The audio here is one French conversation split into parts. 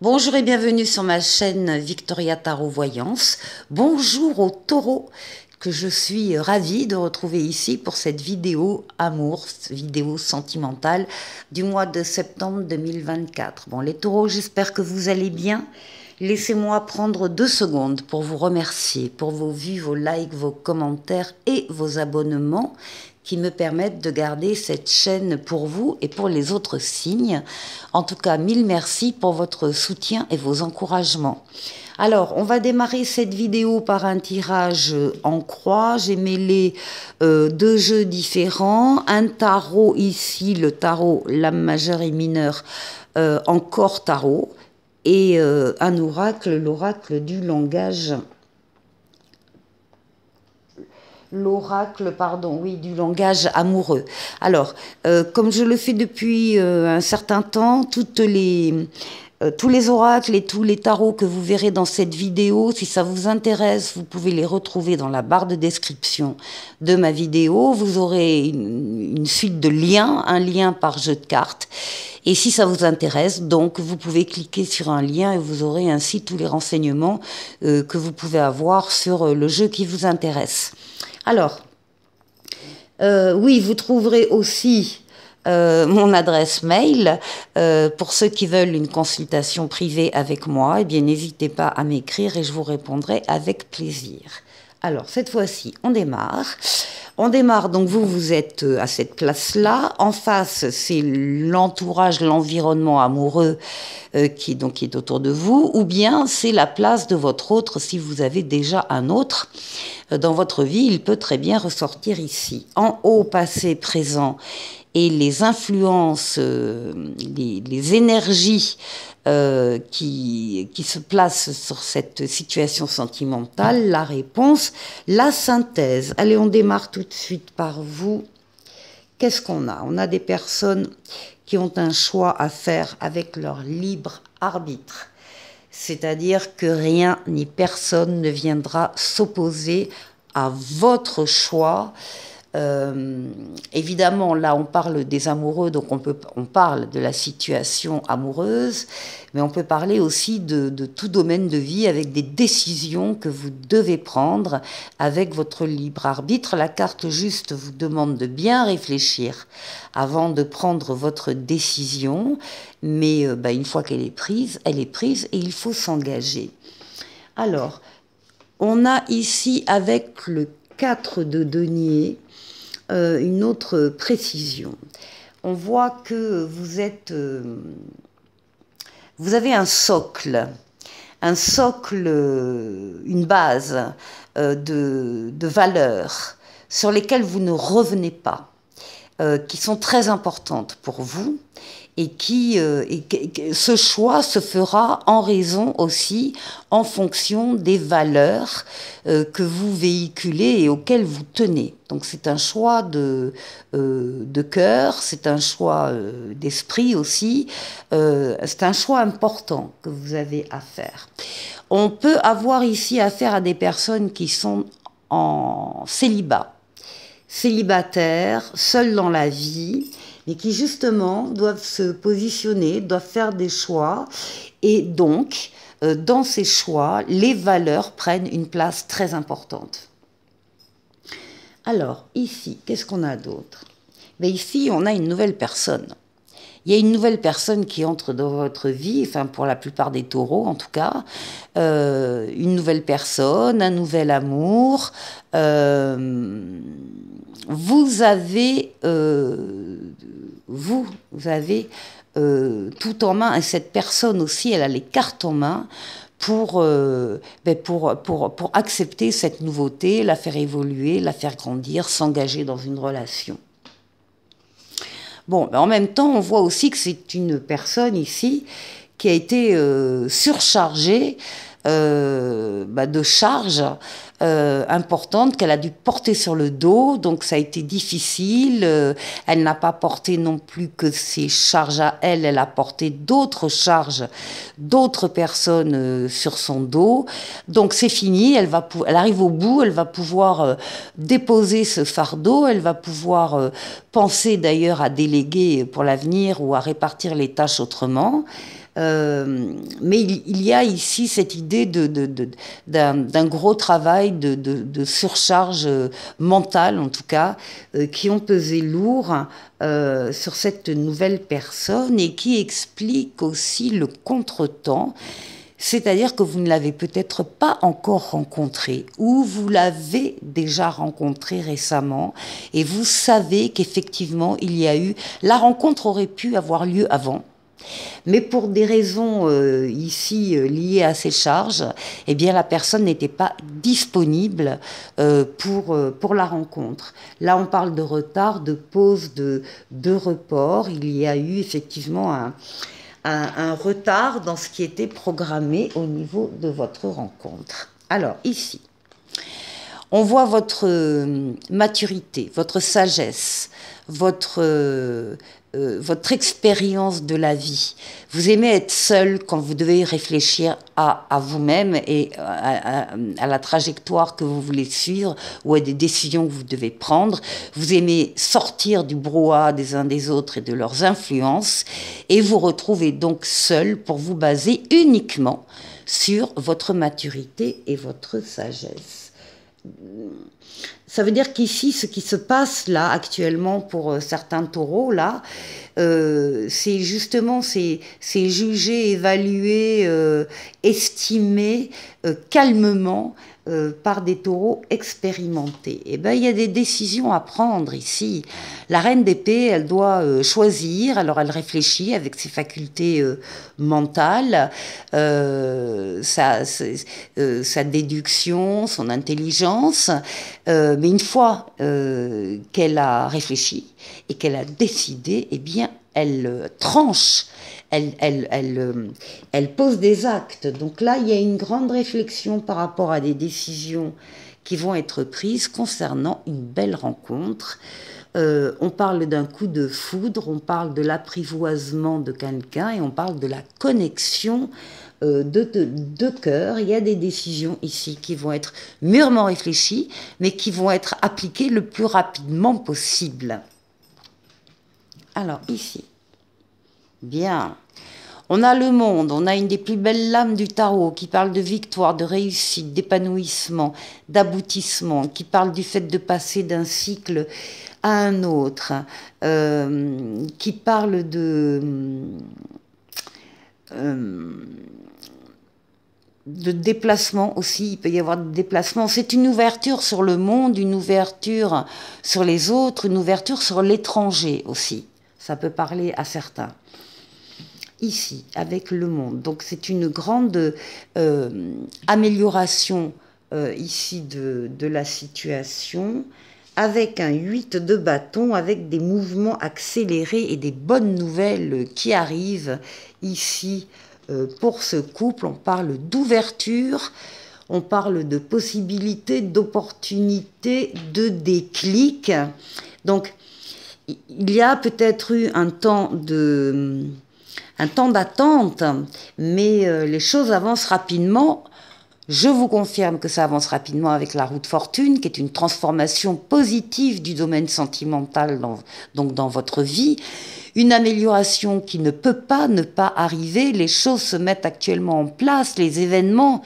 Bonjour et bienvenue sur ma chaîne Victoria Tarot Voyance. Bonjour aux taureaux que je suis ravie de retrouver ici pour cette vidéo amour, vidéo sentimentale du mois de septembre 2024. Bon les taureaux, j'espère que vous allez bien. Laissez-moi prendre 2 secondes pour vous remercier pour vos vues, vos likes, vos commentaires et vos abonnements qui me permettent de garder cette chaîne pour vous et pour les autres signes. En tout cas, mille merci pour votre soutien et vos encouragements. Alors, on va démarrer cette vidéo par un tirage en croix. J'ai mêlé 2 jeux différents. Un tarot ici, le tarot lame majeure et mineure, encore tarot. Et un oracle, l'oracle du langage. L'oracle, pardon, oui, du langage amoureux. Alors, comme je le fais depuis un certain temps, tous les oracles et tous les tarots que vous verrez dans cette vidéo, si ça vous intéresse, vous pouvez les retrouver dans la barre de description de ma vidéo. Vous aurez une suite de liens, un lien par jeu de cartes. Et si ça vous intéresse, donc, vous pouvez cliquer sur un lien et vous aurez ainsi tous les renseignements que vous pouvez avoir sur le jeu qui vous intéresse. Alors, oui, vous trouverez aussi mon adresse mail. Pour ceux qui veulent une consultation privée avec moi, eh bien, n'hésitez pas à m'écrire et je vous répondrai avec plaisir. Alors, cette fois-ci, on démarre. On démarre, donc vous êtes à cette place-là. En face, c'est l'entourage, l'environnement amoureux qui est autour de vous. Ou bien, c'est la place de votre autre, si vous avez déjà un autre dans votre vie, il peut très bien ressortir ici. En haut, passé, présent, et les influences, les énergies qui se placent sur cette situation sentimentale, la réponse, la synthèse. Allez, on démarre tout de suite par vous. Qu'est-ce qu'on a? On a des personnes qui ont un choix à faire avec leur libre arbitre. C'est-à-dire que rien ni personne ne viendra s'opposer à votre choix. Évidemment, là, on parle des amoureux, donc on parle de la situation amoureuse, mais on peut parler aussi de tout domaine de vie avec des décisions que vous devez prendre avec votre libre arbitre. La carte juste vous demande de bien réfléchir avant de prendre votre décision, mais une fois qu'elle est prise et il faut s'engager. Alors, on a ici avec le 4 de denier une autre précision. On voit que vous avez un socle, une base de valeurs sur lesquelles vous ne revenez pas, qui sont très importantes pour vous. Et ce choix se fera en raison aussi, en fonction des valeurs que vous véhiculez et auxquelles vous tenez. Donc c'est un choix de cœur, c'est un choix d'esprit aussi, c'est un choix important que vous avez à faire. On peut avoir ici affaire à des personnes qui sont en célibat, célibataires, seuls dans la vie, mais qui justement doivent se positionner, doivent faire des choix, et donc, dans ces choix, les valeurs prennent une place très importante. Alors, ici, qu'est-ce qu'on a d'autre? Ici, on a une nouvelle personne. Il y a une nouvelle personne qui entre dans votre vie, enfin pour la plupart des taureaux en tout cas, une nouvelle personne, un nouvel amour. Vous avez tout en main, et cette personne aussi, elle a les cartes en main pour accepter cette nouveauté, la faire évoluer, la faire grandir, s'engager dans une relation. Bon, en même temps, on voit aussi que c'est une personne ici qui a été surchargée de charges importantes qu'elle a dû porter sur le dos, donc ça a été difficile. Elle n'a pas porté non plus que ses charges à elle, elle a porté d'autres charges, d'autres personnes sur son dos. Donc c'est fini, elle arrive au bout, elle va pouvoir déposer ce fardeau, elle va pouvoir penser d'ailleurs à déléguer pour l'avenir ou à répartir les tâches autrement. Mais il y a ici cette idée d'un gros travail de surcharge mentale, en tout cas, qui ont pesé lourd sur cette nouvelle personne et qui explique aussi le contretemps. C'est-à-dire que vous ne l'avez peut-être pas encore rencontré ou vous l'avez déjà rencontré récemment et vous savez qu'effectivement il y a eu... La rencontre aurait pu avoir lieu avant, mais pour des raisons ici liées à ces charges, eh bien la personne n'était pas disponible pour la rencontre. Là on parle de retard, de pause, de report. Il y a eu effectivement un retard dans ce qui était programmé au niveau de votre rencontre. Alors ici, on voit votre maturité, votre sagesse, votre expérience de la vie. Vous aimez être seul quand vous devez réfléchir à vous-même et à la trajectoire que vous voulez suivre ou à des décisions que vous devez prendre. Vous aimez sortir du brouhaha des uns des autres et de leurs influences et vous retrouvez donc seul pour vous baser uniquement sur votre maturité et votre sagesse. Ça veut dire qu'ici, ce qui se passe là actuellement pour certains taureaux, là, c'est justement, c'est jugé, évalué, estimé calmement par des taureaux expérimentés. Et ben, il y a des décisions à prendre ici. La reine d'épée, elle doit choisir, alors elle réfléchit avec ses facultés mentales, sa déduction, son intelligence, mais une fois qu'elle a réfléchi et qu'elle a décidé, eh bien, elle tranche, elle pose des actes. Donc là, il y a une grande réflexion par rapport à des décisions qui vont être prises concernant une belle rencontre. On parle d'un coup de foudre, on parle de l'apprivoisement de quelqu'un et on parle de la connexion de cœur. Il y a des décisions ici qui vont être mûrement réfléchies, mais qui vont être appliquées le plus rapidement possible. Alors, ici, bien, on a le monde, on a une des plus belles lames du tarot qui parle de victoire, de réussite, d'épanouissement, d'aboutissement, qui parle du fait de passer d'un cycle à un autre, qui parle de déplacement aussi, il peut y avoir des déplacements. C'est une ouverture sur le monde, une ouverture sur les autres, une ouverture sur l'étranger aussi. Ça peut parler à certains. Ici, avec le monde. Donc c'est une grande amélioration ici de la situation, avec un 8 de bâton, avec des mouvements accélérés et des bonnes nouvelles qui arrivent ici pour ce couple. On parle d'ouverture, on parle de possibilités, d'opportunités, de déclic. Donc, il y a peut-être eu un temps d'attente, mais les choses avancent rapidement. Je vous confirme que ça avance rapidement avec la roue de fortune, qui est une transformation positive du domaine sentimental donc dans votre vie. Une amélioration qui ne peut pas ne pas arriver. Les choses se mettent actuellement en place, les événements,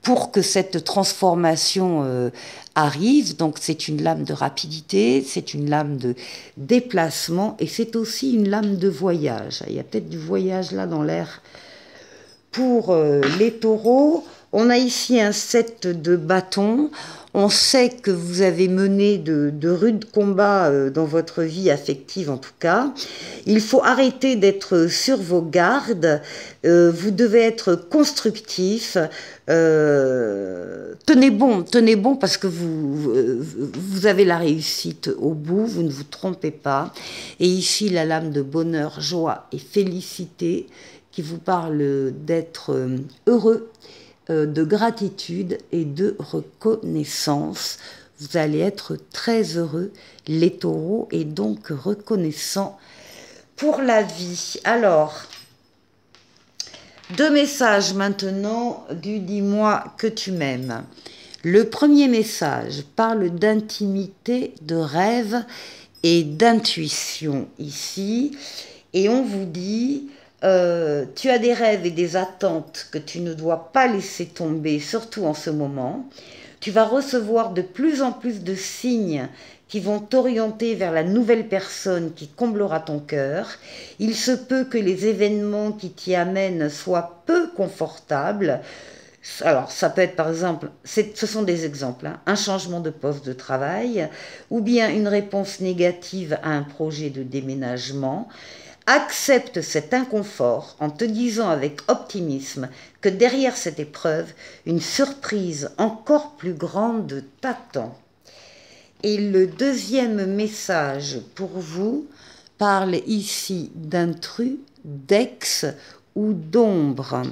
pour que cette transformation arrive. Donc c'est une lame de rapidité, c'est une lame de déplacement et c'est aussi une lame de voyage. Il y a peut-être du voyage là dans l'air pour les taureaux. On a ici un 7 de bâton. On sait que vous avez mené de rudes combats dans votre vie affective en tout cas. Il faut arrêter d'être sur vos gardes. Vous devez être constructif. Tenez bon parce que vous avez la réussite au bout, vous ne vous trompez pas. Et ici, la lame de bonheur, joie et félicité qui vous parle d'être heureux, de gratitude et de reconnaissance. Vous allez être très heureux, les taureaux, et donc reconnaissants pour la vie. Alors, 2 messages maintenant du Dis-moi que tu m'aimes. Le premier message parle d'intimité, de rêve et d'intuition ici. Et on vous dit, Tu as des rêves et des attentes que tu ne dois pas laisser tomber, surtout en ce moment. Tu vas recevoir de plus en plus de signes qui vont t'orienter vers la nouvelle personne qui comblera ton cœur. Il se peut que les événements qui t'y amènent soient peu confortables. Alors, ça peut être par exemple, ce sont des exemples, hein, un changement de poste de travail ou bien une réponse négative à un projet de déménagement. Accepte cet inconfort en te disant avec optimisme que derrière cette épreuve, une surprise encore plus grande t'attend. Et le deuxième message pour vous parle ici d'intrus, d'ex ou d'ombre.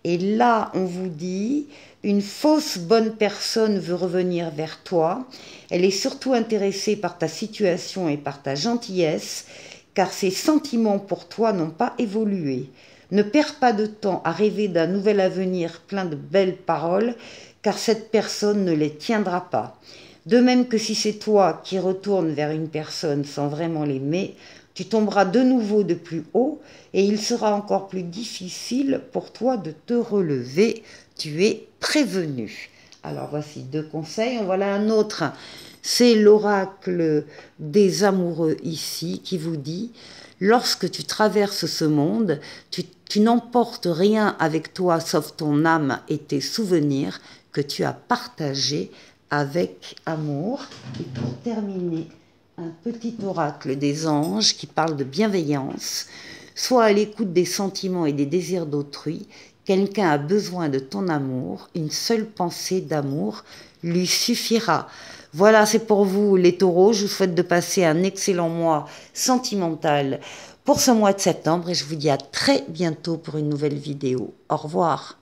Et là, on vous dit, une fausse bonne personne veut revenir vers toi. Elle est surtout intéressée par ta situation et par ta gentillesse, car ses sentiments pour toi n'ont pas évolué. Ne perds pas de temps à rêver d'un nouvel avenir plein de belles paroles, car cette personne ne les tiendra pas. De même que si c'est toi qui retournes vers une personne sans vraiment l'aimer, tu tomberas de nouveau de plus haut et il sera encore plus difficile pour toi de te relever. Tu es prévenu. Alors voici 2 conseils. En voilà un autre. C'est l'oracle des amoureux ici qui vous dit: lorsque tu traverses ce monde, tu n'emportes rien avec toi sauf ton âme et tes souvenirs que tu as partagés avec amour. Et pour terminer, un petit oracle des anges qui parle de bienveillance. Sois à l'écoute des sentiments et des désirs d'autrui. Quelqu'un a besoin de ton amour. Une seule pensée d'amour lui suffira. Voilà, c'est pour vous les taureaux. Je vous souhaite de passer un excellent mois sentimental pour ce mois de septembre et je vous dis à très bientôt pour une nouvelle vidéo. Au revoir.